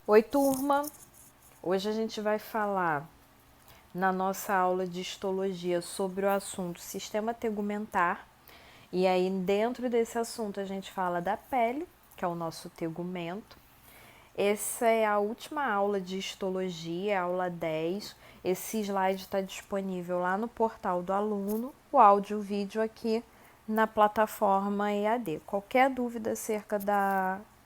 Oi, turma! Hoje a gente vai falar na nossa aula de histologia sobre o assunto sistema tegumentar. E aí, dentro desse assunto, a gente fala da pele, que é o nosso tegumento. Essa é a última aula de histologia, aula 10. Esse slide está disponível lá no portal do aluno, o áudio e o vídeo aqui na plataforma EAD. Qualquer dúvida acerca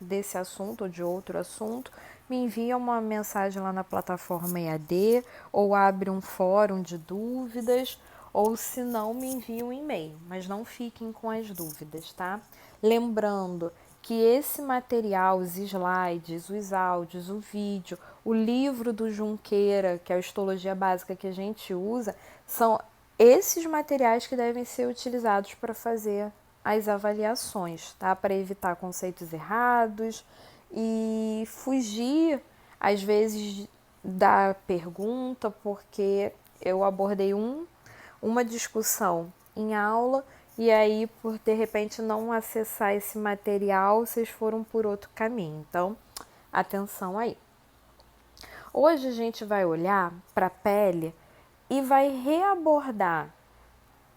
desse assunto ou de outro assunto, me envia uma mensagem lá na plataforma EAD ou abre um fórum de dúvidas ou se não, me envia um e-mail, mas não fiquem com as dúvidas, tá? Lembrando que esse material, os slides, os áudios, o vídeo, o livro do Junqueira, que é a histologia básica que a gente usa, são esses materiais que devem ser utilizados para fazer as avaliações, tá? Para evitar conceitos errados e fugir, às vezes, da pergunta, porque eu abordei uma discussão em aula e aí, por de repente não acessar esse material, vocês foram por outro caminho. Então, atenção aí. Hoje a gente vai olhar para a pele e vai reabordar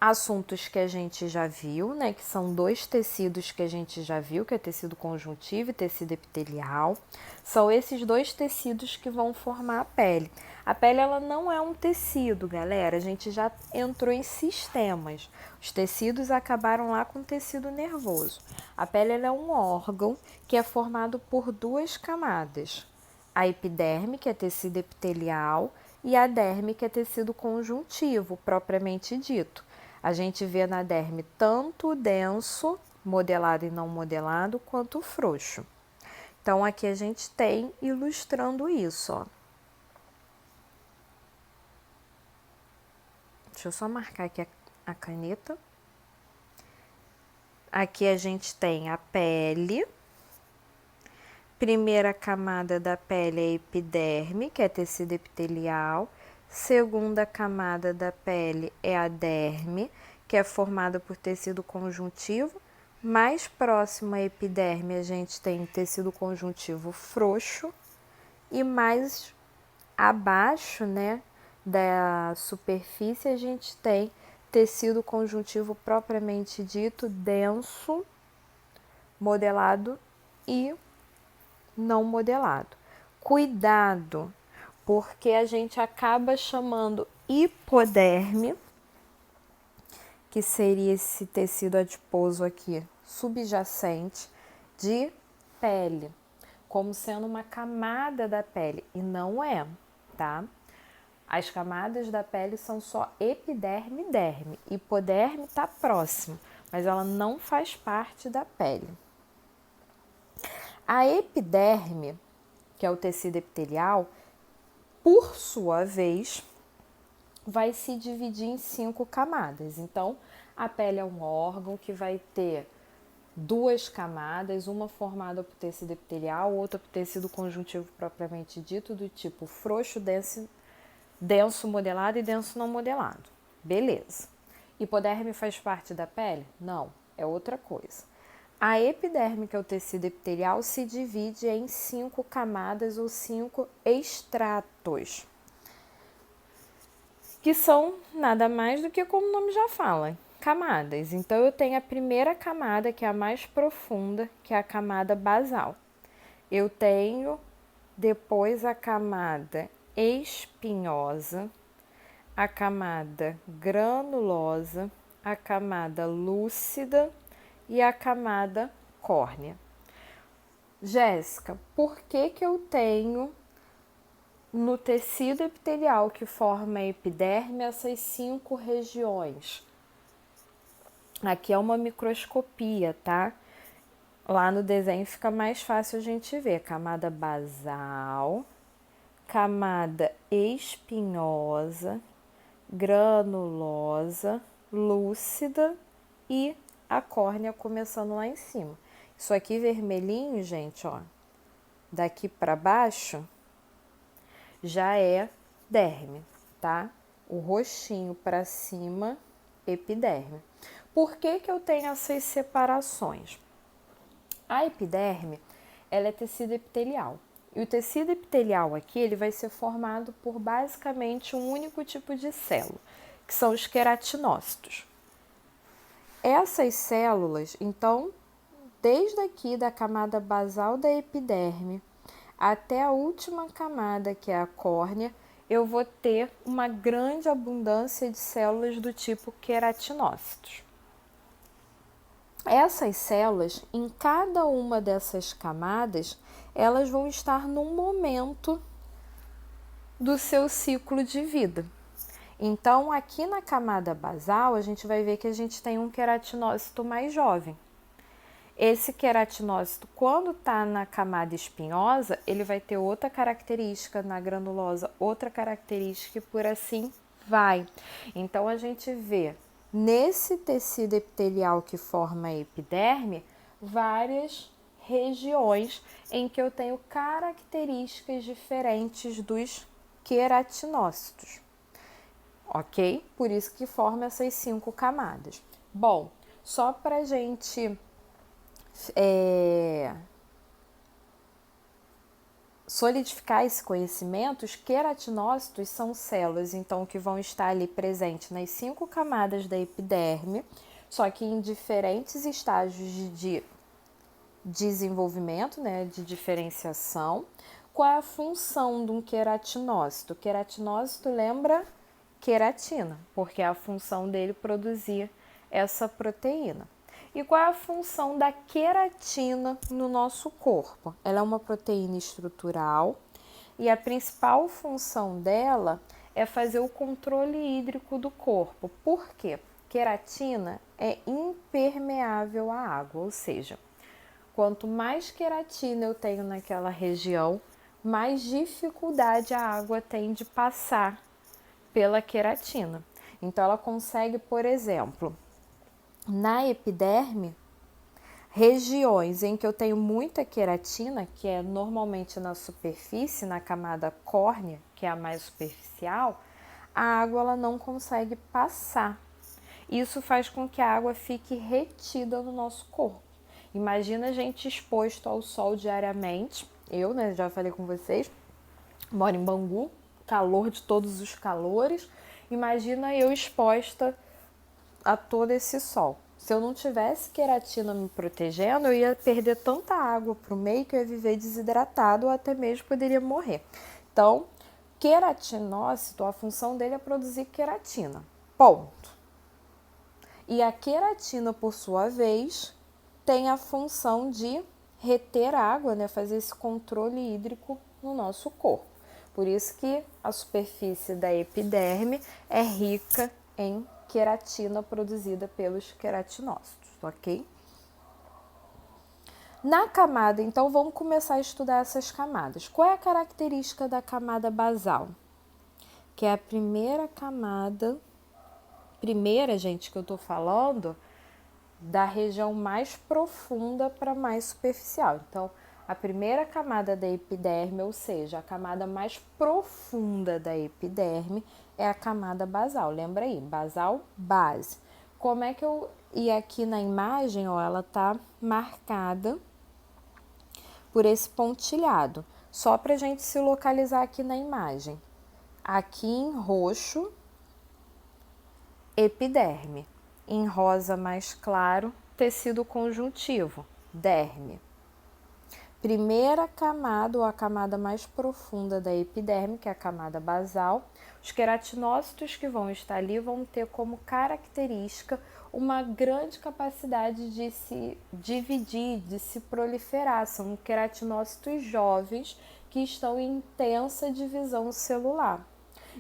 assuntos que a gente já viu, né, que são dois tecidos que a gente já viu, que é tecido conjuntivo e tecido epitelial. São esses dois tecidos que vão formar a pele. A pele, ela não é um tecido, galera. A gente já entrou em sistemas. Os tecidos acabaram lá com o tecido nervoso. A pele, ela é um órgão que é formado por duas camadas. A epiderme, que é tecido epitelial, e a derme, que é tecido conjuntivo, propriamente dito. A gente vê na derme tanto o denso, modelado e não modelado, quanto o frouxo. Então, aqui a gente tem ilustrando isso, ó. Deixa eu só marcar aqui a caneta. Aqui a gente tem a pele. Primeira camada da pele é a epiderme, que é tecido epitelial. Segunda camada da pele é a derme, que é formada por tecido conjuntivo. Mais próximo à epiderme, a gente tem tecido conjuntivo frouxo. E mais abaixo, né, da superfície, a gente tem tecido conjuntivo propriamente dito, denso, modelado e não modelado. Cuidado, porque a gente acaba chamando hipoderme, que seria esse tecido adiposo aqui, subjacente, de pele, como sendo uma camada da pele, e não é, tá? As camadas da pele são só epiderme e derme. Hipoderme está próximo, mas ela não faz parte da pele. A epiderme, que é o tecido epitelial, por sua vez, vai se dividir em 5 camadas. Então, a pele é um órgão que vai ter duas camadas, uma formada por tecido epitelial, outra por tecido conjuntivo propriamente dito, do tipo frouxo, denso modelado e denso não modelado. Beleza. Hipoderme faz parte da pele? Não, é outra coisa. A epiderme, que é o tecido epitelial, se divide em 5 camadas ou 5 estratos, que são nada mais do que, como o nome já fala, camadas. Então, eu tenho a primeira camada, que é a mais profunda, que é a camada basal. Eu tenho depois a camada espinhosa, a camada granulosa, a camada lúcida e a camada córnea. Jéssica, por que eu tenho no tecido epitelial que forma a epiderme essas 5 regiões? Aqui é uma microscopia, tá? Lá no desenho fica mais fácil a gente ver. Camada basal, camada espinhosa, granulosa, lúcida e a córnea começando lá em cima. Isso aqui vermelhinho, gente, ó, daqui para baixo já é derme, tá? O roxinho para cima, epiderme. Por que eu tenho essas separações? A epiderme, ela é tecido epitelial. E o tecido epitelial aqui, ele vai ser formado por basicamente um único tipo de célula, que são os queratinócitos. Essas células, então, desde aqui da camada basal da epiderme até a última camada, que é a córnea, eu vou ter uma grande abundância de células do tipo queratinócitos. Essas células, em cada uma dessas camadas, elas vão estar num momento do seu ciclo de vida. Então, aqui na camada basal, a gente vai ver que a gente tem um queratinócito mais jovem. Esse queratinócito, quando está na camada espinhosa, ele vai ter outra característica, na granulosa outra característica e por assim vai. Então, a gente vê nesse tecido epitelial que forma a epiderme, várias regiões em que eu tenho características diferentes dos queratinócitos, ok? Por isso que forma essas 5 camadas. Bom, só para a gente solidificar esse conhecimento, os queratinócitos são células, então, que vão estar ali presentes nas 5 camadas da epiderme, só que em diferentes estágios de desenvolvimento, né, de diferenciação. Qual é a função de um queratinócito? Queratinócito lembra queratina, porque é a função dele produzir essa proteína. E qual é a função da queratina no nosso corpo? Ela é uma proteína estrutural e a principal função dela é fazer o controle hídrico do corpo. Por quê? Queratina é impermeável à água, ou seja, quanto mais queratina eu tenho naquela região, mais dificuldade a água tem de passar pela queratina. Então, ela consegue, por exemplo, na epiderme, regiões em que eu tenho muita queratina, que é normalmente na superfície, na camada córnea, que é a mais superficial, a água ela não consegue passar. Isso faz com que a água fique retida no nosso corpo. Imagina a gente exposto ao sol diariamente. Eu, né, já falei com vocês, moro em Bangu, calor de todos os calores. Imagina eu exposta a todo esse sol. Se eu não tivesse queratina me protegendo, eu ia perder tanta água para o meio que eu ia viver desidratado ou até mesmo poderia morrer. Então, queratinócito, a função dele é produzir queratina. Ponto. E a queratina, por sua vez, tem a função de reter água, né? Fazer esse controle hídrico no nosso corpo. Por isso que a superfície da epiderme é rica em queratina produzida pelos queratinócitos, ok? Na camada, então, vamos começar a estudar essas camadas. Qual é a característica da camada basal? Que é a primeira camada, gente, que eu tô falando, da região mais profunda para mais superficial. Então, a primeira camada da epiderme, ou seja, a camada mais profunda da epiderme, é a camada basal. Lembra aí, basal, base. Como é que eu... E aqui na imagem, ó, ela tá marcada por esse pontilhado. Só para a gente se localizar aqui na imagem. Aqui em roxo, epiderme. Em rosa mais claro, tecido conjuntivo, derme. Primeira camada, ou a camada mais profunda da epiderme, que é a camada basal. Os queratinócitos que vão estar ali vão ter como característica uma grande capacidade de se dividir, de se proliferar. São queratinócitos jovens que estão em intensa divisão celular.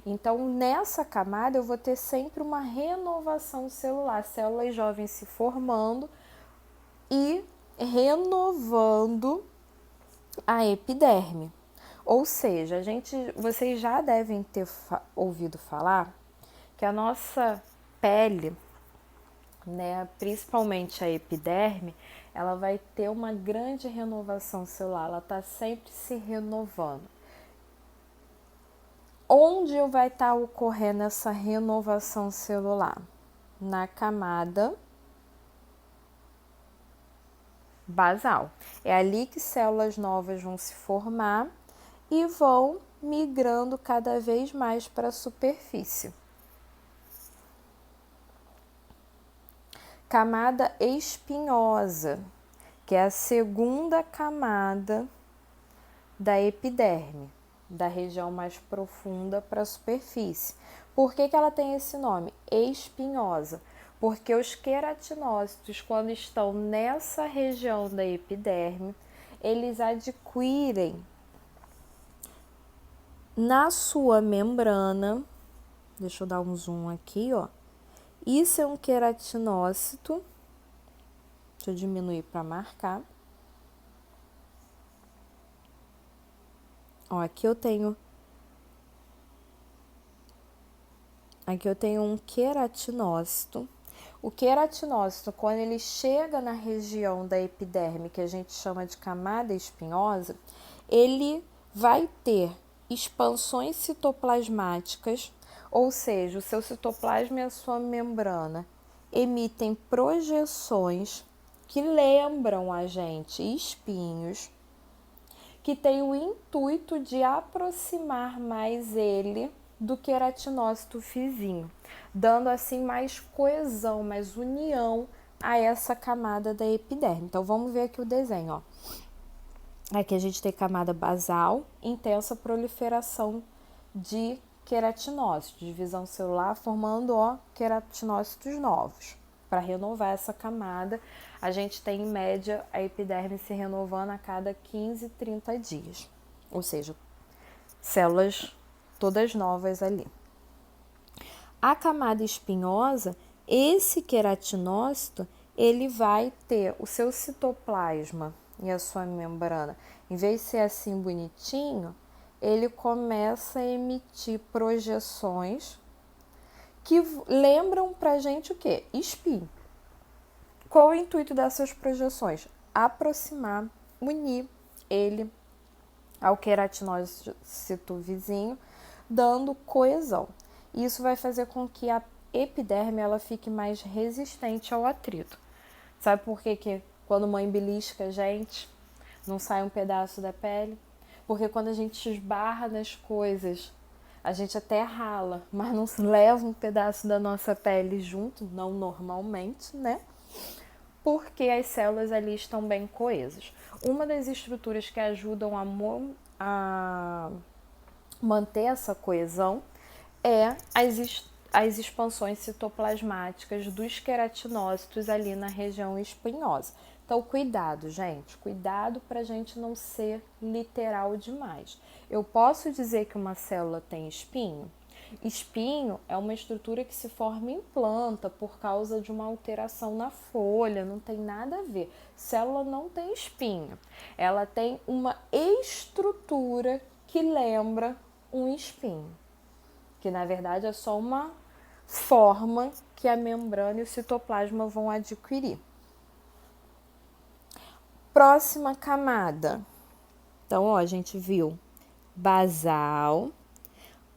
Então, nessa camada, eu vou ter sempre uma renovação celular, células jovens se formando e renovando a epiderme. Ou seja, vocês já devem ter ouvido falar que a nossa pele, né, principalmente a epiderme, ela vai ter uma grande renovação celular, ela está sempre se renovando. Onde vai estar ocorrendo essa renovação celular? Na camada basal. É ali que células novas vão se formar e vão migrando cada vez mais para a superfície. Camada espinhosa, que é a segunda camada da epiderme, da região mais profunda para a superfície. Por que ela tem esse nome? Espinhosa. Porque os queratinócitos, quando estão nessa região da epiderme, eles adquirem na sua membrana, deixa eu dar um zoom aqui, ó. Isso é um queratinócito. Deixa eu diminuir para marcar. Ó, aqui eu tenho um queratinócito. O queratinócito, quando ele chega na região da epiderme, que a gente chama de camada espinhosa, ele vai ter expansões citoplasmáticas, ou seja, o seu citoplasma e a sua membrana emitem projeções que lembram a gente espinhos, que tem o intuito de aproximar mais ele do queratinócito vizinho, dando assim mais coesão, mais união a essa camada da epiderme. Então vamos ver aqui o desenho, ó. Aqui a gente tem camada basal, intensa proliferação de queratinócitos, divisão celular formando, ó, queratinócitos novos. Para renovar essa camada, a gente tem em média a epiderme se renovando a cada 15, 30 dias. Ou seja, células todas novas ali. A camada espinhosa, esse queratinócito, ele vai ter o seu citoplasma e a sua membrana, em vez de ser assim bonitinho, ele começa a emitir projeções que lembram pra gente o quê? Espinho. Qual o intuito dessas projeções? Unir ele ao queratinócito vizinho, dando coesão. Isso vai fazer com que a epiderme ela fique mais resistente ao atrito. Sabe por que quando mãe belisca a gente, não sai um pedaço da pele? Porque quando a gente esbarra nas coisas, a gente até rala, mas não leva um pedaço da nossa pele junto, não normalmente, né? Porque as células ali estão bem coesas. Uma das estruturas que ajudam a manter essa coesão é as expansões citoplasmáticas dos queratinócitos ali na região espinhosa. Então, cuidado, gente. Cuidado para a gente não ser literal demais. Eu posso dizer que uma célula tem espinho? Espinho é uma estrutura que se forma em planta por causa de uma alteração na folha, não tem nada a ver. Célula não tem espinho. Ela tem uma estrutura que lembra um espinho, que na verdade é só uma forma que a membrana e o citoplasma vão adquirir. Próxima camada. Então, ó, a gente viu basal.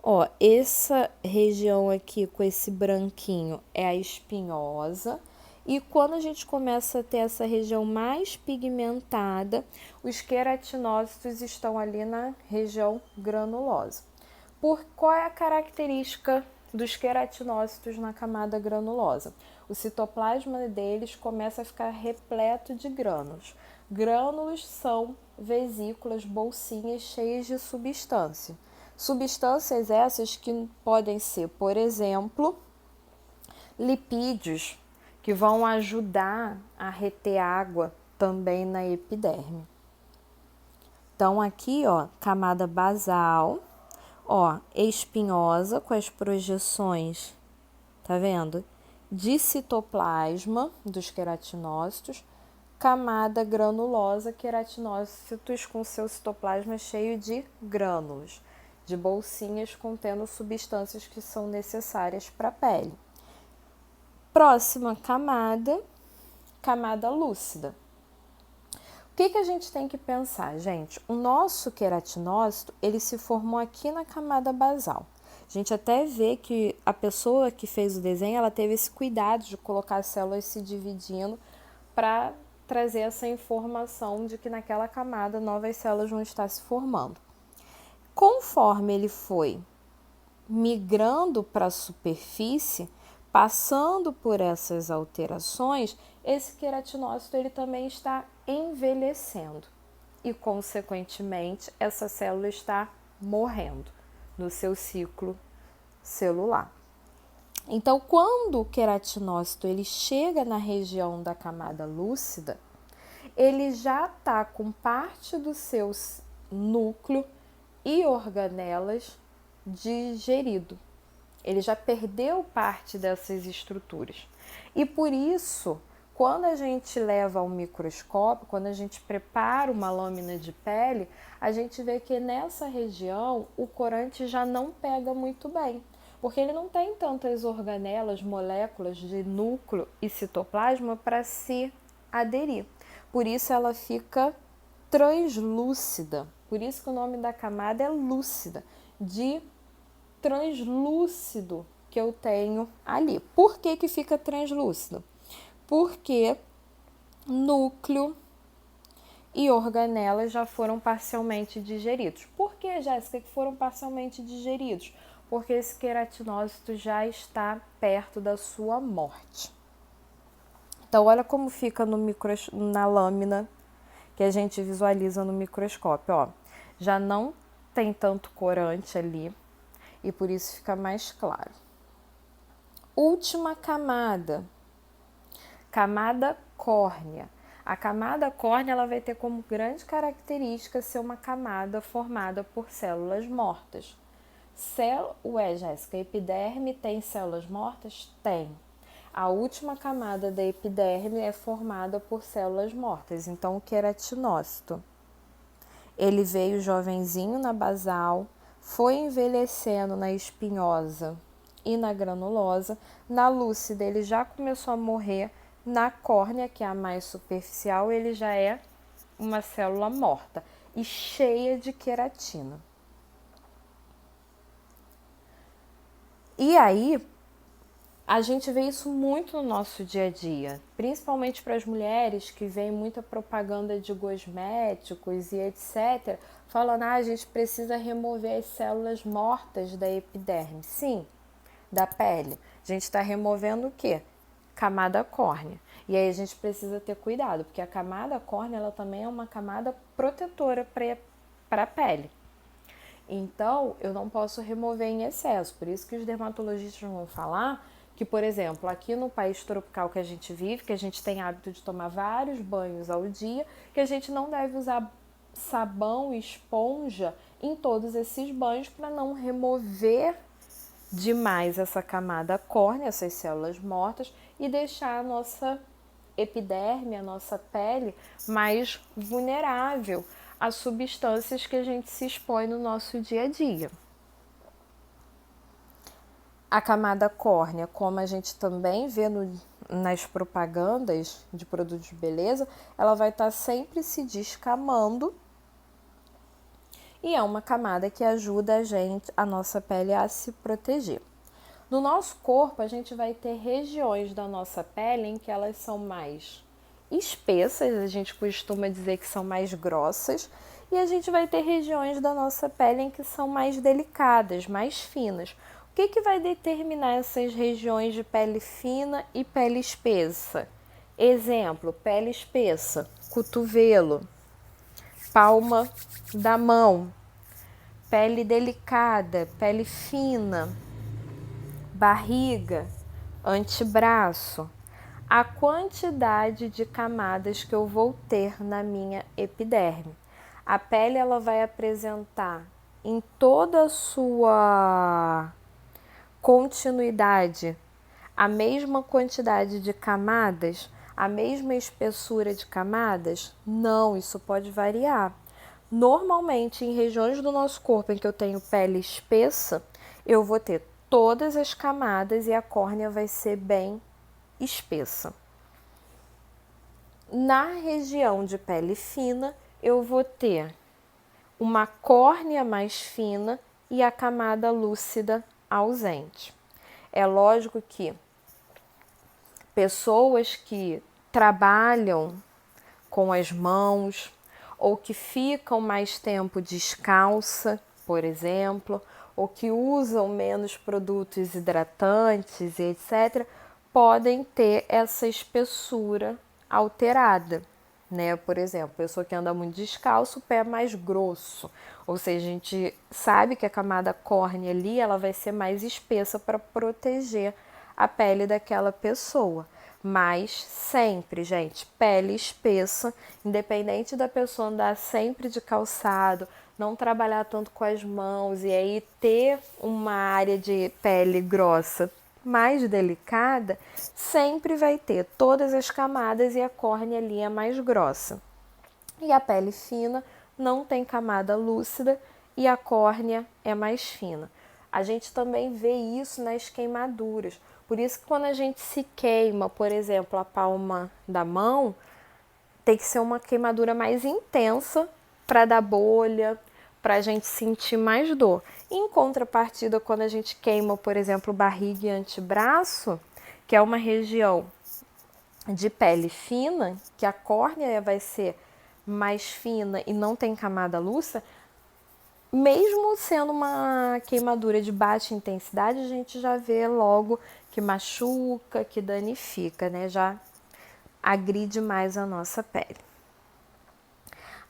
Ó, essa região aqui com esse branquinho é a espinhosa. E quando a gente começa a ter essa região mais pigmentada, os queratinócitos estão ali na região granulosa. Qual é a característica dos queratinócitos na camada granulosa? O citoplasma deles começa a ficar repleto de grânulos. Grânulos são vesículas, bolsinhas cheias de substância. Substâncias essas que podem ser, por exemplo, lipídios, que vão ajudar a reter água também na epiderme. Então, aqui, ó, camada basal, ó, espinhosa com as projeções, tá vendo? De citoplasma dos queratinócitos, camada granulosa, queratinócitos com seu citoplasma cheio de grânulos, de bolsinhas contendo substâncias que são necessárias para a pele. Próxima camada, camada lúcida. O que a gente tem que pensar, gente? O nosso queratinócito, ele se formou aqui na camada basal. A gente até vê que a pessoa que fez o desenho, ela teve esse cuidado de colocar as células se dividindo para trazer essa informação de que naquela camada novas células vão estar se formando. conforme ele foi migrando para a superfície, passando por essas alterações, esse queratinócito ele também está envelhecendo e, consequentemente, essa célula está morrendo no seu ciclo celular. Então, quando o queratinócito ele chega na região da camada lúcida, ele já está com parte do seu núcleo e organelas digerido. Ele já perdeu parte dessas estruturas. E por isso, quando a gente leva ao microscópio, quando a gente prepara uma lâmina de pele, a gente vê que nessa região o corante já não pega muito bem, porque ele não tem tantas organelas, moléculas de núcleo e citoplasma para se aderir. Por isso ela fica translúcida. Por isso que o nome da camada é lúcida, de translúcido que eu tenho ali. Por que que fica translúcido? Porque núcleo e organelas já foram parcialmente digeridos. Por que, Jéssica, que foram parcialmente digeridos? Porque esse queratinócito já está perto da sua morte. Então, olha como fica na lâmina que a gente visualiza no microscópio. Ó, já não tem tanto corante ali e por isso fica mais claro. Última camada, camada córnea. A camada córnea ela vai ter como grande característica ser uma camada formada por células mortas. Ué, Jéssica, a epiderme tem células mortas? Tem. A última camada da epiderme é formada por células mortas. Então, o queratinócito, ele veio jovenzinho na basal, foi envelhecendo na espinhosa e na granulosa. Na lúcida, ele já começou a morrer. Na córnea, que é a mais superficial, ele já é uma célula morta e cheia de queratina. E aí, a gente vê isso muito no nosso dia a dia, principalmente para as mulheres que veem muita propaganda de cosméticos e etc., falando, a gente precisa remover as células mortas da epiderme. Sim, da pele. A gente está removendo o quê? Camada córnea. E aí a gente precisa ter cuidado, porque a camada córnea ela também é uma camada protetora para a pele. Então, eu não posso remover em excesso. Por isso que os dermatologistas vão falar que, por exemplo, aqui no país tropical que a gente vive, que a gente tem hábito de tomar vários banhos ao dia, que a gente não deve usar sabão e esponja em todos esses banhos para não remover demais essa camada córnea, essas células mortas, e deixar a nossa epiderme, a nossa pele, mais vulnerável a substâncias que a gente se expõe no nosso dia a dia. A camada córnea, como a gente também vê nas propagandas de produtos de beleza, ela vai estar sempre se descamando e é uma camada que ajuda a nossa pele a se proteger. No nosso corpo, a gente vai ter regiões da nossa pele em que elas são mais espessas, a gente costuma dizer que são mais grossas, e a gente vai ter regiões da nossa pele em que são mais delicadas, mais finas. O que vai determinar essas regiões de pele fina e pele espessa? Exemplo, pele espessa, cotovelo, palma da mão, pele delicada, pele fina, barriga, antebraço. A quantidade de camadas que eu vou ter na minha epiderme. A pele ela vai apresentar em toda a sua continuidade a mesma quantidade de camadas, a mesma espessura de camadas? Não, isso pode variar. Normalmente, em regiões do nosso corpo em que eu tenho pele espessa, eu vou ter todas as camadas e a córnea vai ser bem espessa. Na região de pele fina, eu vou ter uma córnea mais fina e a camada lúcida ausente. É lógico que pessoas que trabalham com as mãos ou que ficam mais tempo descalça, por exemplo, ou que usam menos produtos hidratantes e etc., podem ter essa espessura alterada, né? Por exemplo, pessoa que anda muito descalço, o pé é mais grosso, ou seja, a gente sabe que a camada córnea ali ela vai ser mais espessa para proteger a pele daquela pessoa. Mas sempre, gente, pele espessa, independente da pessoa andar sempre de calçado, não trabalhar tanto com as mãos e aí ter uma área de pele grossa mais delicada, sempre vai ter todas as camadas e a córnea ali é mais grossa. E a pele fina não tem camada lúcida e a córnea é mais fina. A gente também vê isso nas queimaduras. Por isso que quando a gente se queima, por exemplo, a palma da mão, tem que ser uma queimadura mais intensa para dar bolha, para a gente sentir mais dor. Em contrapartida, quando a gente queima, por exemplo, barriga e antebraço, que é uma região de pele fina, que a córnea vai ser mais fina e não tem camada lúcida, mesmo sendo uma queimadura de baixa intensidade, a gente já vê logo que machuca, que danifica, né? Já agride mais a nossa pele.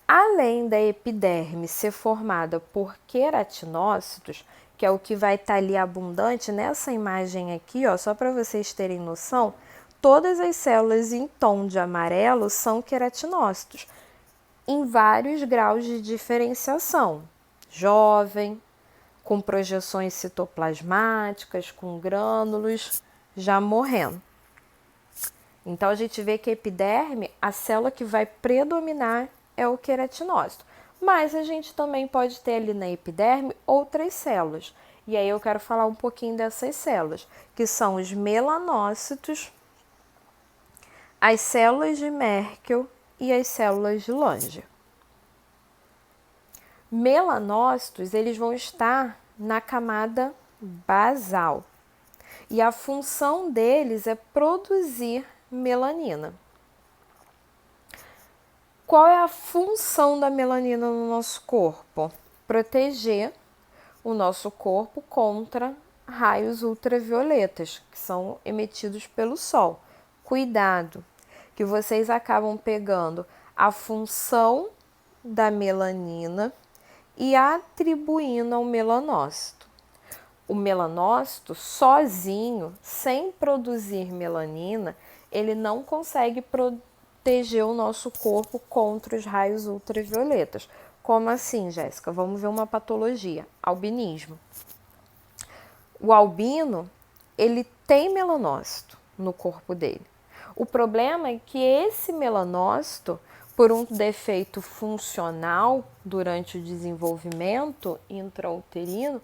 Além da epiderme ser formada por queratinócitos, que é o que vai estar ali abundante nessa imagem aqui, ó, só para vocês terem noção, todas as células em tom de amarelo são queratinócitos, em vários graus de diferenciação. Jovem, com projeções citoplasmáticas, com grânulos, já morrendo. Então a gente vê que a epiderme, a célula que vai predominar é o queratinócito. Mas a gente também pode ter ali na epiderme outras células. E aí eu quero falar um pouquinho dessas células, que são os melanócitos, as células de Merkel e as células de Lange. Melanócitos, eles vão estar na camada basal. E a função deles é produzir melanina. Qual é a função da melanina no nosso corpo? Proteger o nosso corpo contra raios ultravioletas, que são emitidos pelo sol. Cuidado, que vocês acabam pegando a função da melanina e atribuindo ao melanócito. O melanócito sozinho, sem produzir melanina, ele não consegue proteger o nosso corpo contra os raios ultravioletas. Como assim, Jéssica? Vamos ver uma patologia, albinismo. O albino, ele tem melanócito no corpo dele. O problema é que esse melanócito, por um defeito funcional durante o desenvolvimento intrauterino,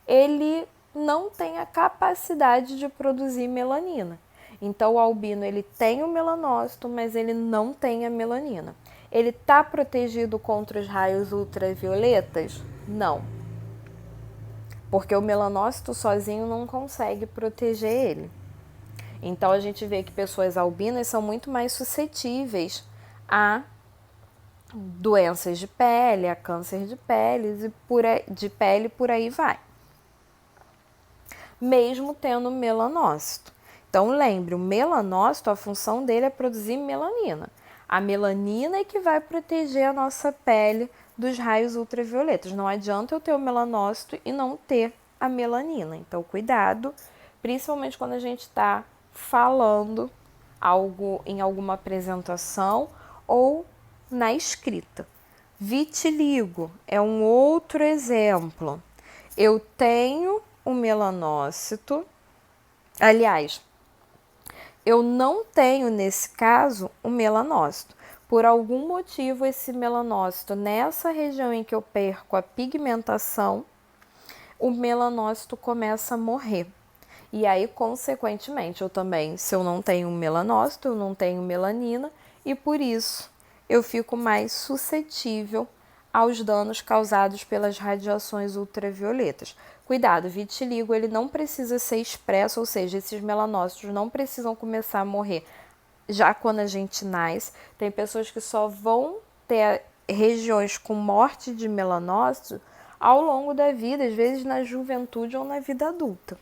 ele não tem a capacidade de produzir melanina. Então o albino ele tem o melanócito, mas ele não tem a melanina. Ele está protegido contra os raios ultravioletas? Não. Porque o melanócito sozinho não consegue proteger ele. Então a gente vê que pessoas albinas são muito mais suscetíveis a doenças de pele, a câncer de pele e por aí vai. Mesmo tendo melanócito. Então lembre, o melanócito, a função dele é produzir melanina. A melanina é que vai proteger a nossa pele dos raios ultravioletas. Não adianta eu ter o melanócito e não ter a melanina. Então cuidado, principalmente quando a gente está falando algo em alguma apresentação ou na escrita. Vitiligo é um outro exemplo. Eu tenho o melanócito, aliás, eu não tenho nesse caso o melanócito. Por algum motivo, esse melanócito, nessa região em que eu perco a pigmentação, o melanócito começa a morrer. E aí, consequentemente, eu também, se eu não tenho melanócito, eu não tenho melanina, e por isso eu fico mais suscetível aos danos causados pelas radiações ultravioletas. Cuidado, vitiligo ele não precisa ser expresso, ou seja, esses melanócitos não precisam começar a morrer já quando a gente nasce. Tem pessoas que só vão ter regiões com morte de melanócitos ao longo da vida, às vezes na juventude ou na vida adulta,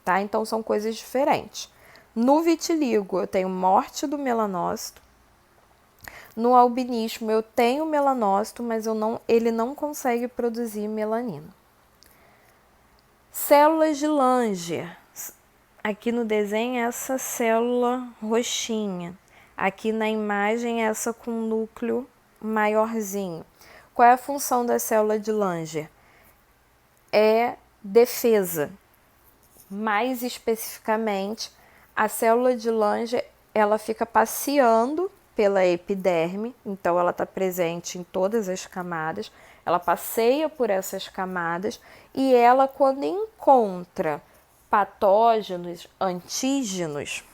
tá? Então são coisas diferentes. No vitiligo eu tenho morte do melanócito. No albinismo eu tenho melanócito, mas ele não consegue produzir melanina. Células de Lange. Aqui no desenho é essa célula roxinha. Aqui na imagem é essa com núcleo maiorzinho. Qual é a função da célula de Lange? É defesa. Mais especificamente, a célula de Lange, ela fica passeando pela epiderme, então ela está presente em todas as camadas, ela passeia por essas camadas e ela, quando encontra patógenos, antígenos,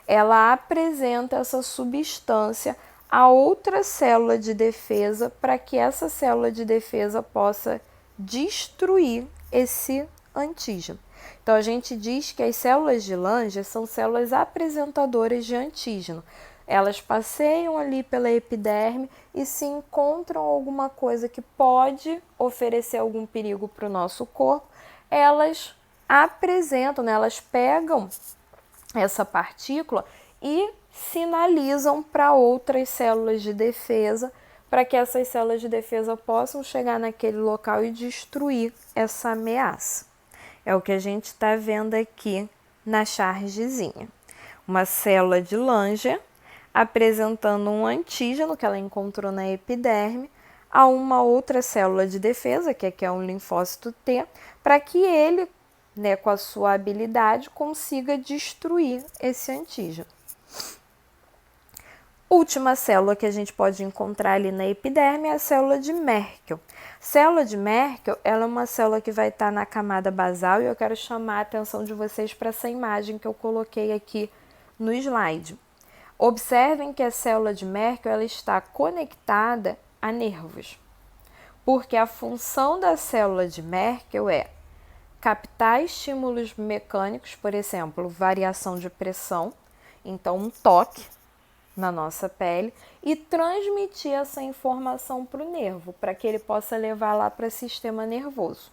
ela apresenta essa substância a outra célula de defesa para que essa célula de defesa possa destruir esse antígeno. Então, a gente diz que as células de Lange são células apresentadoras de antígeno. Elas passeiam ali pela epiderme e se encontram alguma coisa que pode oferecer algum perigo para o nosso corpo, elas apresentam, né? Elas pegam essa partícula e sinalizam para outras células de defesa, para que essas células de defesa possam chegar naquele local e destruir essa ameaça. É o que a gente está vendo aqui na chargezinha. Uma célula de Lange apresentando um antígeno que ela encontrou na epiderme a uma outra célula de defesa, que aqui é um linfócito T, para que ele, né, com a sua habilidade, consiga destruir esse antígeno. Última célula que a gente pode encontrar ali na epiderme é a célula de Merkel. Célula de Merkel, ela é uma célula que vai estar na camada basal e eu quero chamar a atenção de vocês para essa imagem que eu coloquei aqui no slide. Observem que a célula de Merkel ela está conectada a nervos, porque a função da célula de Merkel é captar estímulos mecânicos, por exemplo, variação de pressão, então um toque na nossa pele, e transmitir essa informação para o nervo, para que ele possa levar lá para o sistema nervoso.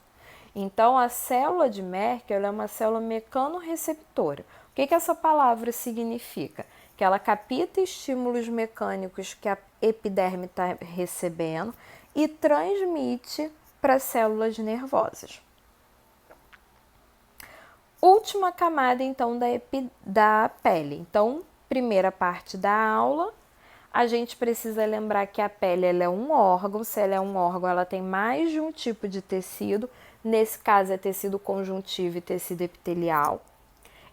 Então, a célula de Merkel é uma célula mecanorreceptora. O que essa palavra significa? Que ela capta estímulos mecânicos que a epiderme está recebendo e transmite para células nervosas. Última camada, então, da pele. Então, primeira parte da aula, a gente precisa lembrar que a pele ela é um órgão. Se ela é um órgão, ela tem mais de um tipo de tecido. Nesse caso, é tecido conjuntivo e tecido epitelial.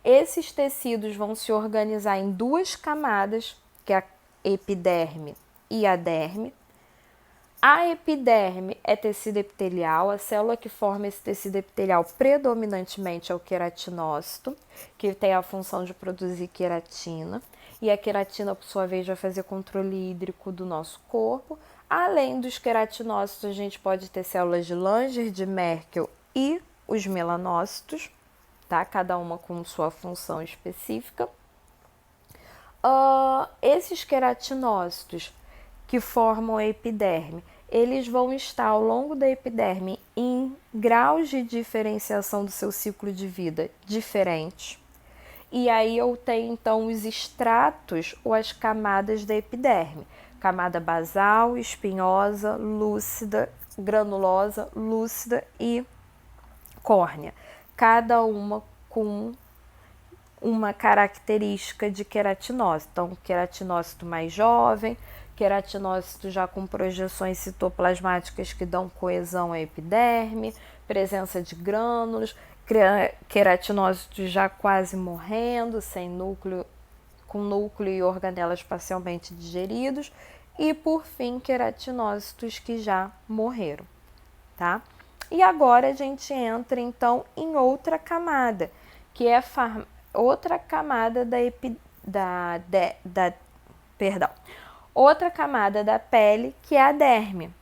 Esses tecidos vão se organizar em duas camadas, que é a epiderme e a derme. A epiderme é tecido epitelial, a célula que forma esse tecido epitelial predominantemente é o queratinócito, que tem a função de produzir queratina, e a queratina, por sua vez, vai fazer controle hídrico do nosso corpo. Além dos queratinócitos, a gente pode ter células de Lange, de Merkel e os melanócitos, tá? Cada uma com sua função específica. Esses queratinócitos que formam a epiderme, eles vão estar ao longo da epiderme em graus de diferenciação do seu ciclo de vida diferentes. E aí eu tenho então os estratos ou as camadas da epiderme. Camada basal, espinhosa, lúcida, granulosa, lúcida e córnea. Cada uma com uma característica de queratinócito. Então, queratinócito mais jovem, queratinócito já com projeções citoplasmáticas que dão coesão à epiderme, presença de grânulos, queratinócitos já quase morrendo, sem núcleo, com núcleo e organelas parcialmente digeridos, e por fim, queratinócitos que já morreram, tá? E agora a gente entra então em outra camada, que é outra camada outra camada da pele, que é a derme.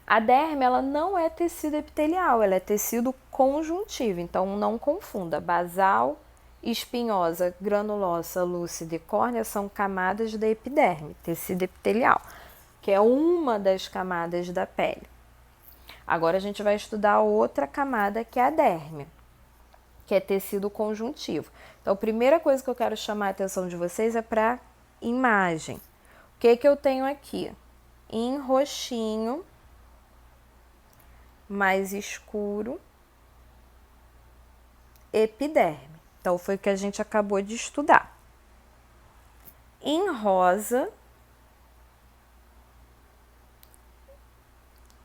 A derme, ela não é tecido epitelial, ela é tecido conjuntivo, então não confunda. Basal, espinhosa, granulosa, lúcida e córnea são camadas da epiderme, tecido epitelial, que é uma das camadas da pele. Agora a gente vai estudar outra camada que é a derme, que é tecido conjuntivo. Então, a primeira coisa que eu quero chamar a atenção de vocês é para imagem. O que que eu tenho aqui? Em roxinho, mais escuro, epiderme. Então, foi o que a gente acabou de estudar. Em rosa,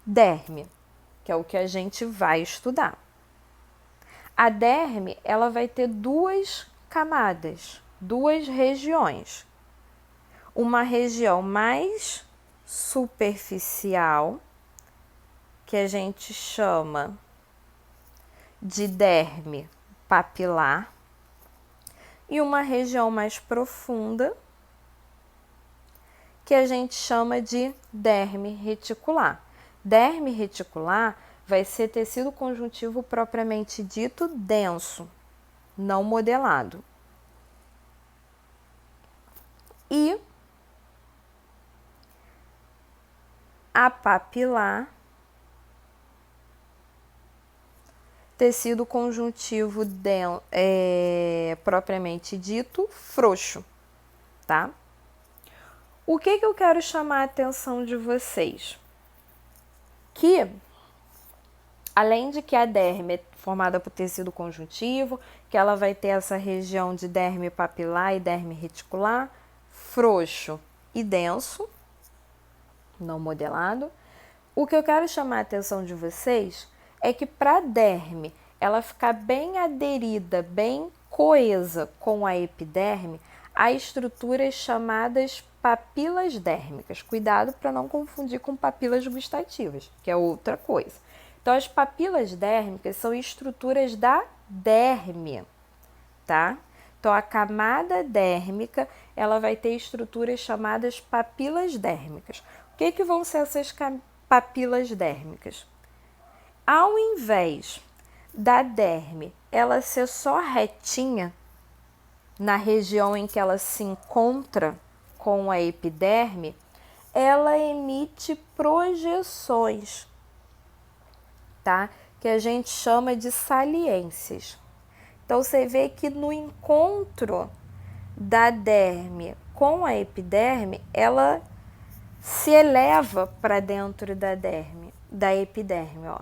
derme, que é o que a gente vai estudar. A derme, ela vai ter duas camadas, duas regiões. Uma região mais superficial, que a gente chama de derme papilar, e uma região mais profunda, que a gente chama de derme reticular. Derme reticular vai ser tecido conjuntivo propriamente dito denso, não modelado. E a papilar, tecido conjuntivo propriamente dito frouxo, tá? O que eu quero chamar a atenção de vocês? Que, além de que a derme é formada por tecido conjuntivo, que ela vai ter essa região de derme papilar e derme reticular, frouxo e denso, não modelado. O que eu quero chamar a atenção de vocês é que para a derme ela ficar bem aderida, bem coesa com a epiderme, há estruturas chamadas papilas dérmicas. Cuidado para não confundir com papilas gustativas, que é outra coisa. Então, as papilas dérmicas são estruturas da derme, tá? Então, a camada dérmica, ela vai ter estruturas chamadas papilas dérmicas. O que vão ser essas papilas dérmicas? Ao invés da derme ela ser só retinha, na região em que ela se encontra com a epiderme, ela emite projeções, tá? Que a gente chama de saliências. Então, você vê que no encontro da derme com a epiderme, ela se eleva para dentro da derme, da epiderme, ó.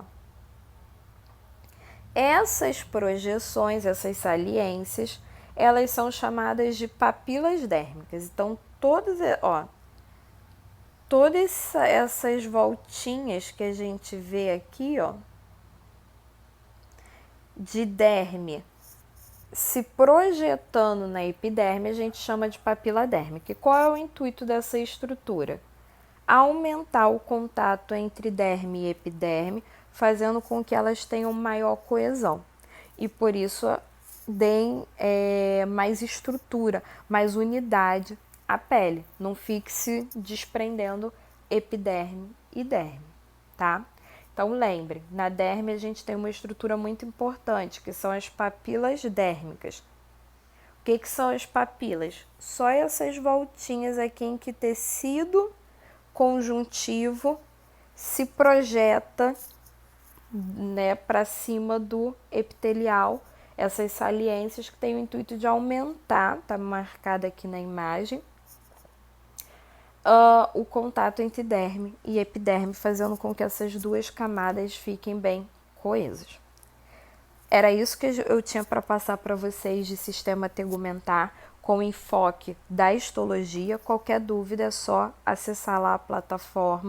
Essas projeções, essas saliências, elas são chamadas de papilas dérmicas. Então, todas essas voltinhas que a gente vê aqui, ó, de derme se projetando na epiderme, a gente chama de papila dérmica. E qual é o intuito dessa estrutura? Aumentar o contato entre derme e epiderme, fazendo com que elas tenham maior coesão. E por isso deem mais estrutura, mais unidade à pele. Não fique se desprendendo epiderme e derme, tá? Então, lembre, na derme a gente tem uma estrutura muito importante, que são as papilas dérmicas. O que são as papilas? Só essas voltinhas aqui em que tecido conjuntivo se projeta, né, para cima do epitelial, essas saliências que têm o intuito de aumentar, tá marcada aqui na imagem, o contato entre derme e epiderme, fazendo com que essas duas camadas fiquem bem coesas. Era isso que eu tinha para passar para vocês de sistema tegumentar com enfoque da histologia. Qualquer dúvida é só acessar lá a plataforma